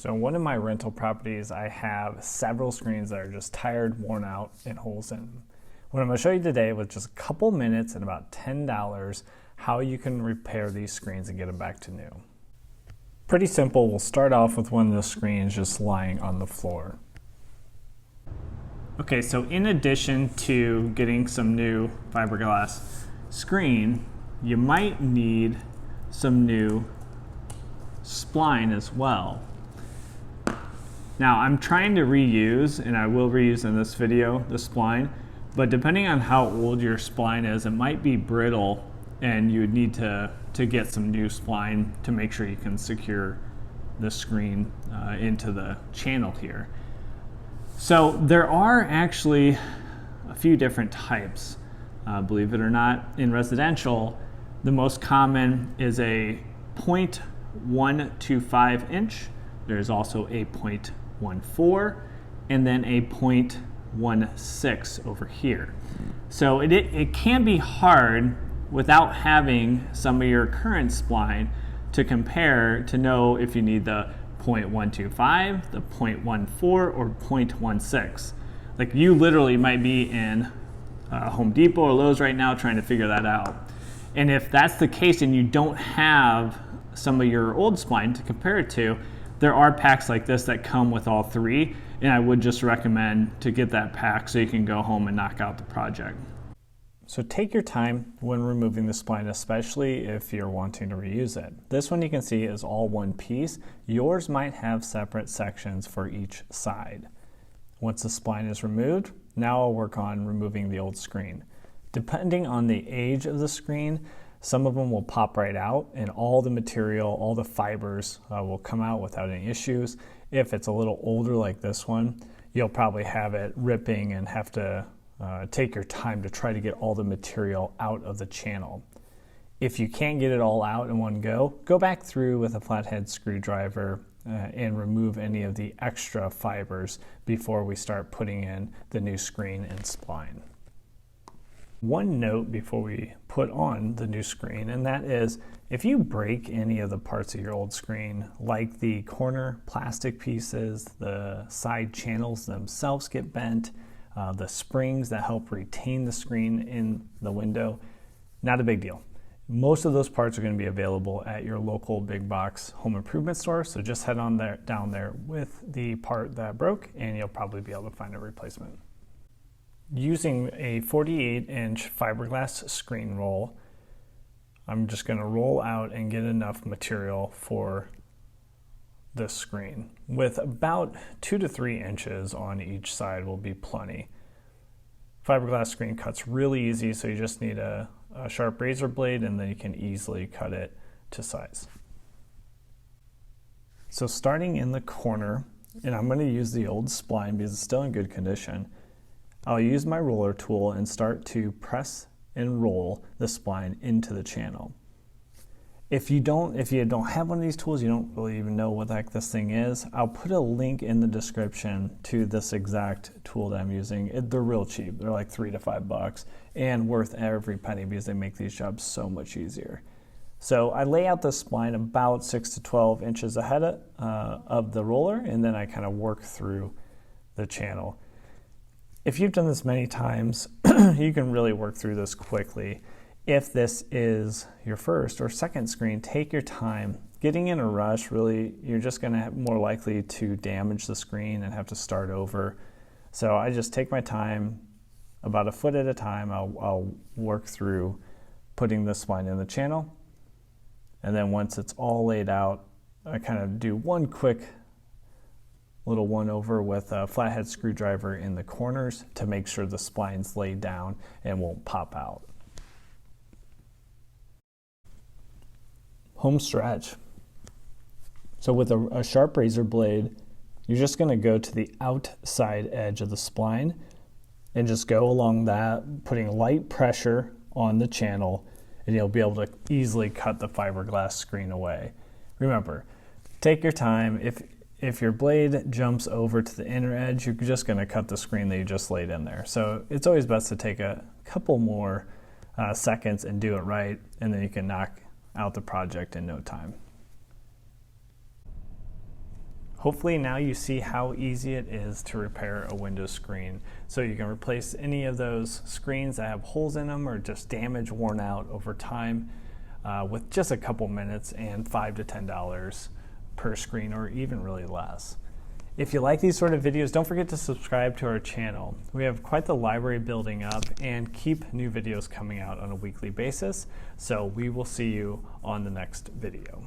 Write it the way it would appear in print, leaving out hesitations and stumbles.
So in one of my rental properties, I have several screens that are just tired, worn out, and holes in them. What I'm going to show you today with just a couple minutes and about $10, how you can repair these screens and get them back to new. Pretty simple. We'll start off with one of the screens just lying on the floor. Okay, so in addition to getting some new fiberglass screen, you might need some new spline as well. Now I'm trying to reuse, and I will reuse in this video, the spline, but depending on how old your spline is, it might be brittle and you would need to get some new spline to make sure you can secure the screen into the channel here. So there are actually a few different types, believe it or not. In residential, the most common is a 0.125 inch. There's also a 0.14 and then a 0.16 over here. So it can be hard without having some of your current spline to compare to know if you need the 0.125, the 0.14, or 0.16. Like you literally might be in Home Depot or Lowe's right now trying to figure that out. And if that's the case and you don't have some of your old spline to compare it to, there are packs like this that come with all three, and I would just recommend to get that pack so you can go home and knock out the project. So take your time when removing the spline, especially if you're wanting to reuse it. This one you can see is all one piece. Yours might have separate sections for each side. Once the spline is removed, now I'll work on removing the old screen. Depending on the age of the screen, some of them will pop right out and all the material, all the fibers will come out without any issues. If it's a little older like this one, you'll probably have it ripping and have to take your time to try to get all the material out of the channel. If you can't get it all out in one go, go back through with a flathead screwdriver and remove any of the extra fibers before we start putting in the new screen and spline. One note before we put on the new screen, and that is if you break any of the parts of your old screen, like the corner plastic pieces, the side channels themselves get bent, the springs that help retain the screen in the window, not a big deal. Most of those parts are going to be available at your local big box home improvement store, so just head on down there with the part that broke and you'll probably be able to find a replacement. Using a 48-inch fiberglass screen roll, I'm just going to roll out and get enough material for this screen. With about 2 to 3 inches on each side will be plenty. Fiberglass screen cuts really easy, so you just need a sharp razor blade and then you can easily cut it to size. So starting in the corner, and I'm going to use the old spline because it's still in good condition, I'll use my roller tool and start to press and roll the spline into the channel. If you don't have one of these tools, you don't really even know what the heck this thing is, I'll put a link in the description to this exact tool that I'm using. They're real cheap. They're like $3 to $5 and worth every penny because they make these jobs so much easier. So I lay out the spline about 6 to 12 inches ahead of the roller, and then I kind of work through the channel. If you've done this many times, you can really work through this quickly. If this is your first or second screen, take your time. Getting in a rush, really, you're just going to be more likely to damage the screen and have to start over. So I just take my time, about a foot at a time. I'll work through putting the spline in the channel. And then once it's all laid out, I kind of do one quick little one over with a flathead screwdriver in the corners to make sure the spline's laid down and won't pop out. Home stretch. So with a sharp razor blade, you're just going to go to the outside edge of the spline and just go along that, putting light pressure on the channel, and you'll be able to easily cut the fiberglass screen away. Remember, take your time. If your blade jumps over to the inner edge, you're just going to cut the screen that you just laid in there. So it's always best to take a couple more seconds and do it right, and then you can knock out the project in no time. Hopefully now you see how easy it is to repair a window screen. So you can replace any of those screens that have holes in them or just damage worn out over time with just a couple minutes and $5 to $10 per screen, or even really less. If you like these sort of videos, don't forget to subscribe to our channel. We have quite the library building up and keep new videos coming out on a weekly basis. So we will see you on the next video.